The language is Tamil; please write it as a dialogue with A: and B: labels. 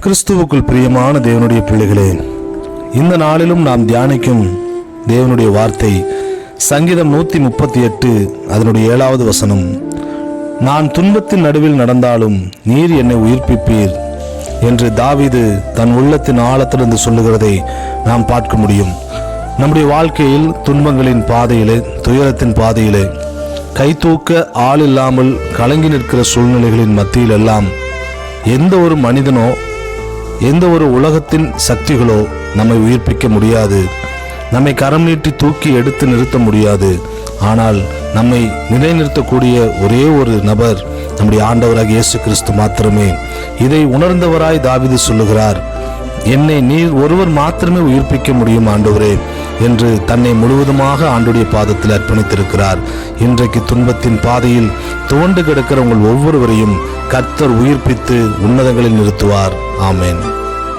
A: கிறிஸ்துவுக்குள் பிரியமான தேவனுடைய பிள்ளைகளே, இந்த நாளிலும் நாம் தியானிக்கும் தேவனுடைய வார்த்தை சங்கீதம் 138 அதனுடைய 7வது வசனம். நான் துன்பத்தின் நடுவில் நடந்தாலும் நீர் என்னை உயிர்ப்பிப்பீர் என்று தாவீது தன் உள்ளத்தின் ஆழத்திலிருந்து சொல்லுகிறதை நாம் பார்க்க முடியும். நம்முடைய வாழ்க்கையில் துன்பங்களின் பாதையிலே, துயரத்தின் பாதையிலே, கை தூக்க ஆள் இல்லாமல் கலங்கி நிற்கிற சூழ்நிலைகளின் மத்தியில் எல்லாம் எந்த ஒரு மனிதனோ எந்த ஒரு உலகத்தின் சக்திகளோ நம்மை உயிர்ப்பிக்க முடியாது. நம்மை கரம் நீட்டி தூக்கி எடுத்து நிறுத்த முடியாது. ஆனால் நம்மை நிலைநிறுத்தக்கூடிய ஒரே ஒரு நபர் நம்முடைய ஆண்டவராக இயேசு கிறிஸ்து மாத்திரமே. இதை உணர்ந்தவராய் தாவீது சொல்லுகிறார், என்னை நீர் ஒருவர் மாத்திரமே உயிர்ப்பிக்க முடியும் ஆண்டவரே என்று தன்னை முழுவதுமாக ஆண்டுடைய பாதத்தில் அர்ப்பணித்திருக்கிறார். இன்றைக்கு துன்பத்தின் பாதையில் துவண்டு கிடக்கிற உங்கள் ஒவ்வொருவரையும் கர்த்தர் உயிர்ப்பித்து உன்னதங்களில் நிறுத்துவார். ஆமென்.